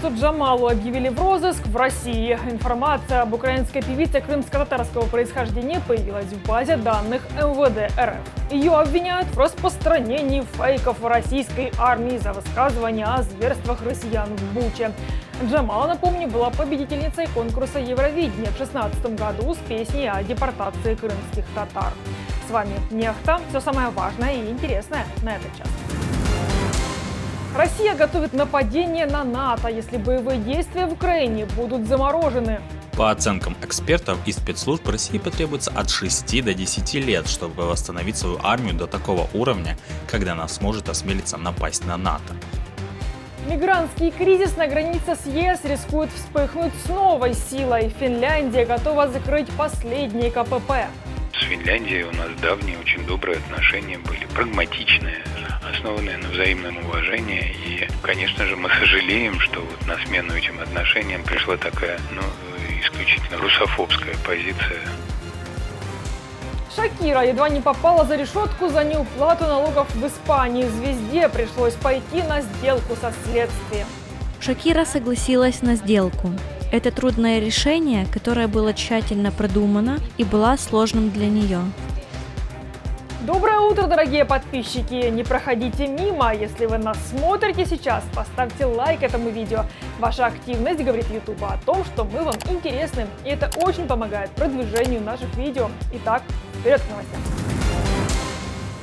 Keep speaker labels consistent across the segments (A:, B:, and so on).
A: певицу Джамалу объявили в розыск в России. Информация об украинской певице крымско-татарского происхождения появилась в базе данных МВД РФ. Ее обвиняют в распространении фейков российской армии за высказывания о зверствах россиян в Буче. Джамала, напомню, была победительницей конкурса Евровидения в 2016 году с песней о депортации крымских татар. С вами Нехта. Все самое важное и интересное на этот час. Россия готовит нападение на НАТО, если боевые действия в Украине будут заморожены.
B: По оценкам экспертов и спецслужб, России потребуется от 6 до 10 лет, чтобы восстановить свою армию до такого уровня, когда она сможет осмелиться напасть на НАТО.
A: Мигрантский кризис на границе с ЕС рискует вспыхнуть с новой силой. Финляндия готова закрыть последние КПП.
C: С Финляндией у нас давние, очень добрые отношения были, прагматичные, основанные на взаимном уважении. И, конечно же, мы сожалеем, что вот на смену этим отношениям пришла такая, исключительно русофобская позиция.
A: Шакира едва не попала за решетку за неуплату налогов в Испании. Звезде пришлось пойти на сделку со следствием.
D: Шакира согласилась на сделку. Это трудное решение, которое было тщательно продумано и было сложным для нее.
A: Доброе утро, дорогие подписчики! Не проходите мимо. Если вы нас смотрите сейчас, поставьте лайк этому видео. Ваша активность говорит YouTube о том, что мы вам интересны, и это очень помогает продвижению наших видео. Итак, вперед к новостям.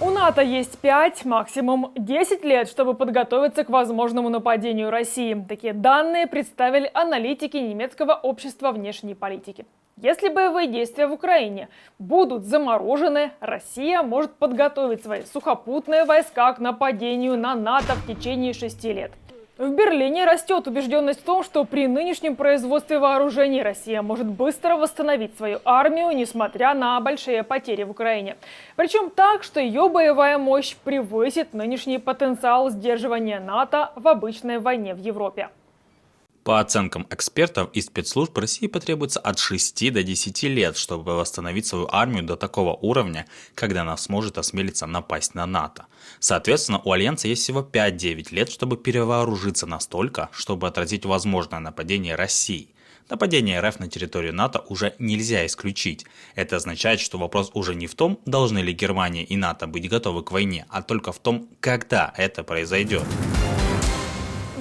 A: У НАТО есть 5, максимум 10 лет, чтобы подготовиться к возможному нападению России. Такие данные представили аналитики немецкого общества внешней политики. Если боевые действия в Украине будут заморожены, Россия может подготовить свои сухопутные войска к нападению на НАТО в течение 6 лет. В Берлине растет убежденность в том, что при нынешнем производстве вооружений Россия может быстро восстановить свою армию, несмотря на большие потери в Украине. Причем так, что ее боевая мощь превысит нынешний потенциал сдерживания НАТО в обычной войне в Европе.
B: По оценкам экспертов и спецслужб, России потребуется от 6 до 10 лет, чтобы восстановить свою армию до такого уровня, когда она сможет осмелиться напасть на НАТО. Соответственно, у Альянса есть всего 5-9 лет, чтобы перевооружиться настолько, чтобы отразить возможное нападение России. Нападение РФ на территорию НАТО уже нельзя исключить. Это означает, что вопрос уже не в том, должны ли Германия и НАТО быть готовы к войне, а только в том, когда это произойдет.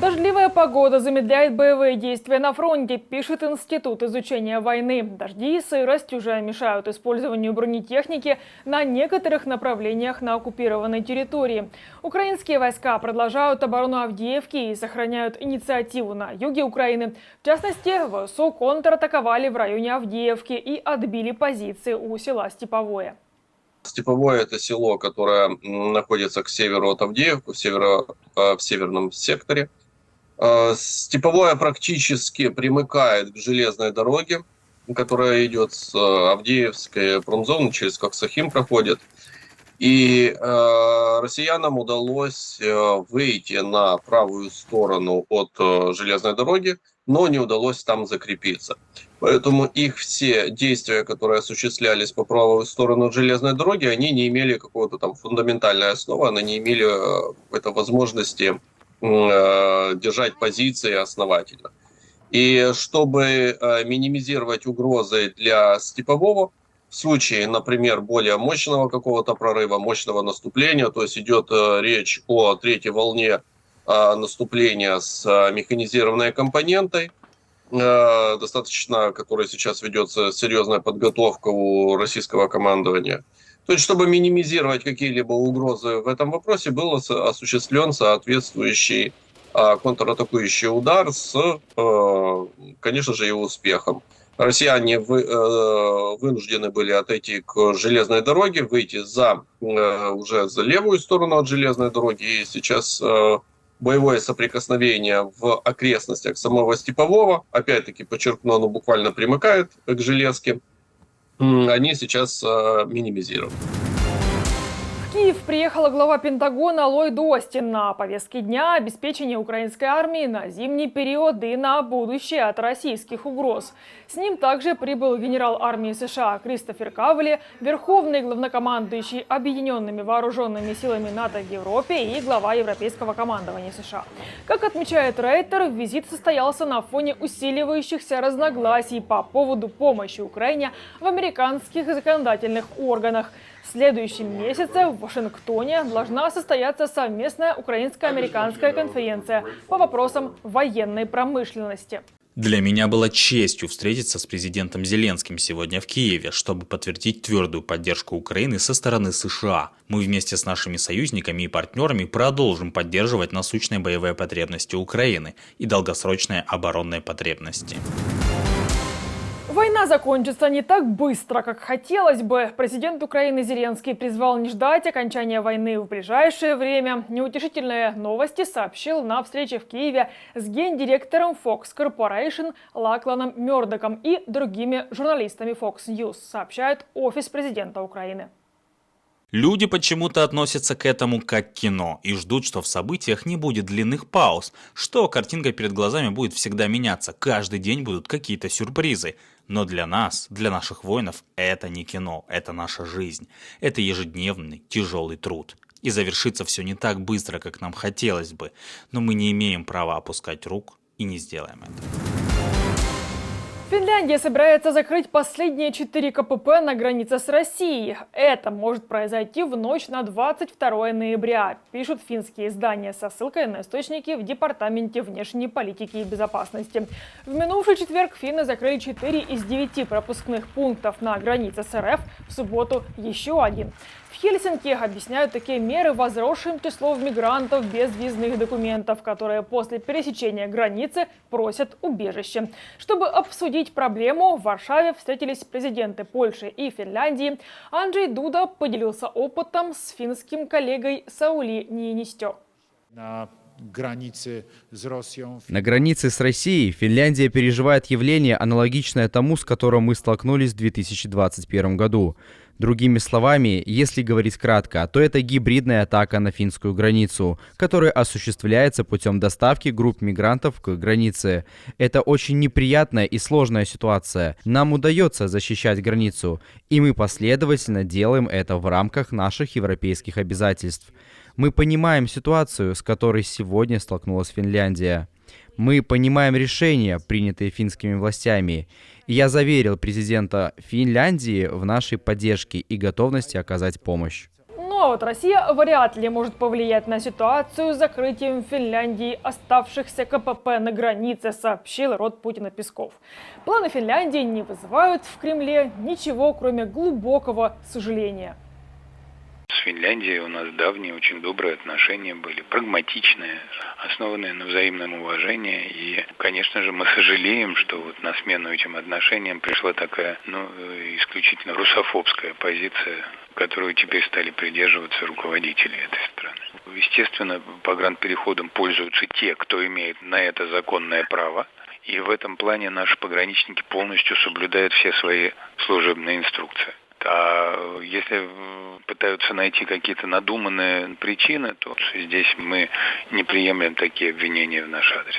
A: Дождливая погода замедляет боевые действия на фронте, пишет Институт изучения войны. Дожди и сырость уже мешают использованию бронетехники на некоторых направлениях на оккупированной территории. Украинские войска продолжают оборону Авдеевки и сохраняют инициативу на юге Украины. В частности, ВСУ контратаковали в районе Авдеевки и отбили позиции у села Степовое.
E: Степовое – это село, которое находится к северу от Авдеевки, в северном секторе. Степовое практически примыкает к железной дороге, которая идет с Авдеевской промзоны, через Коксахим проходит. И россиянам удалось выйти на правую сторону от железной дороги, но не удалось там закрепиться. Поэтому их все действия, которые осуществлялись по правую сторону от железной дороги, они не имели какого-то там фундаментальной основы, они не имели какой-то возможности держать позиции основательно. И чтобы минимизировать угрозы для Степового, в случае, например, более мощного какого-то прорыва, мощного наступления, то есть идет речь о третьей волне наступления с механизированной компонентой, достаточно, которой сейчас ведется серьезная подготовка у российского командования. То есть, чтобы минимизировать какие-либо угрозы в этом вопросе, был осуществлен соответствующий контратакующий удар с, конечно же, и успехом. Россияне вынуждены были отойти к железной дороге, выйти уже за левую сторону от железной дороги, и сейчас боевое соприкосновение в окрестностях самого Степового, опять-таки подчеркну, оно буквально примыкает к железке, они сейчас минимизируют.
A: В Киев приехала глава Пентагона Ллойд Остин. На повестке дня обеспечение украинской армии на зимний период и на будущее от российских угроз. С ним также прибыл генерал армии США Кристофер Кавли, верховный главнокомандующий Объединенными вооруженными силами НАТО в Европе и глава Европейского командования США. Как отмечает Рейтер, визит состоялся на фоне усиливающихся разногласий по поводу помощи Украине в американских законодательных органах. В следующем месяце в Вашингтоне должна состояться совместная украинско-американская конференция по вопросам военной промышленности.
B: Для меня было честью встретиться с президентом Зеленским сегодня в Киеве, чтобы подтвердить твердую поддержку Украины со стороны США. Мы вместе с нашими союзниками и партнерами продолжим поддерживать насущные боевые потребности Украины и долгосрочные оборонные потребности.
A: Война закончится не так быстро, как хотелось бы. Президент Украины Зеленский призвал не ждать окончания войны в ближайшее время. Неутешительные новости сообщил на встрече в Киеве с гендиректором Fox Corporation Лакланом Мёрдоком и другими журналистами Fox News, сообщает офис президента Украины.
B: Люди почему-то относятся к этому как к кино и ждут, что в событиях не будет длинных пауз, что картинка перед глазами будет всегда меняться, каждый день будут какие-то сюрпризы. Но для нас, для наших воинов, это не кино, это наша жизнь, это ежедневный тяжелый труд. И завершится все не так быстро, как нам хотелось бы, но мы не имеем права опускать рук и не сделаем это.
A: Финляндия собирается закрыть последние 4 КПП на границе с Россией. Это может произойти в ночь на 22 ноября, пишут финские издания со ссылкой на источники в Департаменте внешней политики и безопасности. В минувший четверг финны закрыли 4 из 9 пропускных пунктов на границе с РФ, в субботу еще один. В Хельсинки объясняют такие меры возросшим числом мигрантов без визных документов, которые после пересечения границы просят убежище. Чтобы обсудить проблему, в Варшаве встретились президенты Польши и Финляндии. Анджей Дуда поделился опытом с финским коллегой Саули Ниинистё.
F: На границе с Россией Финляндия переживает явление, аналогичное тому, с которым мы столкнулись в 2021 году. Другими словами, если говорить кратко, то это гибридная атака на финскую границу, которая осуществляется путем доставки групп мигрантов к границе. Это очень неприятная и сложная ситуация. Нам удается защищать границу, и мы последовательно делаем это в рамках наших европейских обязательств. Мы понимаем ситуацию, с которой сегодня столкнулась Финляндия. Мы понимаем решения, принятые финскими властями. И я заверил президента Финляндии в нашей поддержке и готовности оказать помощь.
A: Ну а вот Россия вряд ли может повлиять на ситуацию с закрытием Финляндии оставшихся КПП на границе, сообщил род Путина Песков. Планы Финляндии не вызывают в Кремле ничего, кроме глубокого сожаления.
C: С Финляндией у нас давние, очень добрые отношения были, прагматичные, основанные на взаимном уважении. И, конечно же, мы сожалеем, что вот на смену этим отношениям пришла такая, исключительно русофобская позиция, которую теперь стали придерживаться руководители этой страны. Естественно, погранпереходом пользуются те, кто имеет на это законное право. И в этом плане наши пограничники полностью соблюдают все свои служебные инструкции. А если пытаются найти какие-то надуманные причины, то здесь мы не приемлем такие обвинения в наш адрес.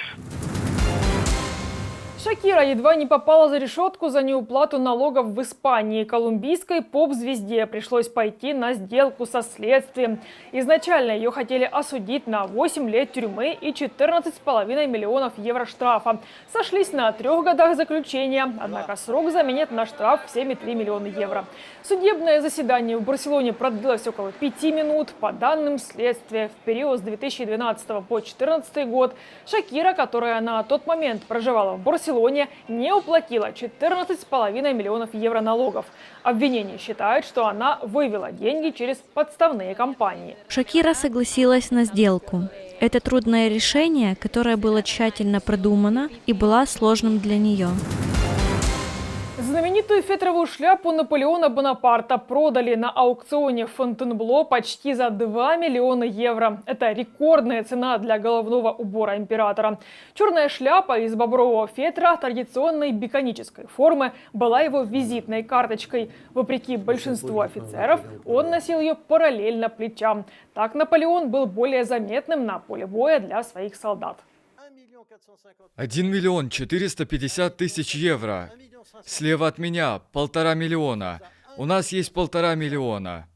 A: Шакира едва не попала за решетку за неуплату налогов в Испании. Колумбийской поп-звезде пришлось пойти на сделку со следствием. Изначально ее хотели осудить на 8 лет тюрьмы и 14,5 миллионов евро штрафа. Сошлись на 3 годах заключения, однако срок заменят на штраф в 7,3 миллиона евро. Судебное заседание в Барселоне продлилось около 5 минут. По данным следствия, в период с 2012 по 2014 год Шакира, которая на тот момент проживала в Барселоне, не уплатила 14,5 миллионов евро налогов. Обвинение считает, что она вывела деньги через подставные компании.
D: Шакира согласилась на сделку. Это трудное решение, которое было тщательно продумано и было сложным для нее.
A: Знаменитую фетровую шляпу Наполеона Бонапарта продали на аукционе в Фонтенбло почти за 2 миллиона евро. Это рекордная цена для головного убора императора. Черная шляпа из бобрового фетра традиционной биконической формы была его визитной карточкой. Вопреки большинству офицеров, он носил ее параллельно плечам. Так Наполеон был более заметным на поле боя для своих солдат.
G: 1 миллион 450 тысяч евро. Слева от меня 1,5 миллиона. У нас есть 1,5 миллиона.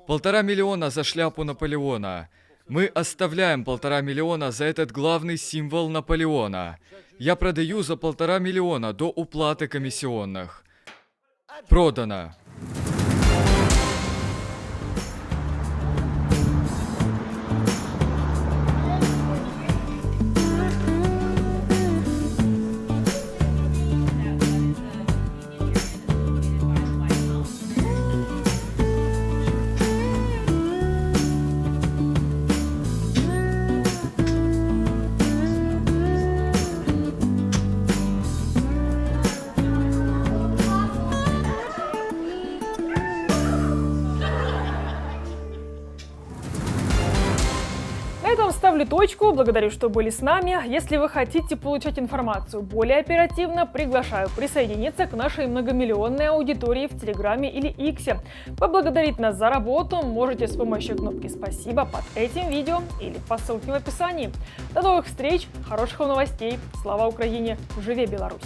G: 1,5 миллиона за шляпу Наполеона. Мы оставляем 1,5 миллиона за этот главный символ Наполеона. Я продаю за 1,5 миллиона до уплаты комиссионных. Продано.
A: На этом ставлю точку. Благодарю, что были с нами. Если вы хотите получать информацию более оперативно, приглашаю присоединиться к нашей многомиллионной аудитории в Телеграме или Иксе. Поблагодарить нас за работу можете с помощью кнопки «Спасибо» под этим видео или по ссылке в описании. До новых встреч, хороших вам новостей. Слава Украине! Живе Беларусь!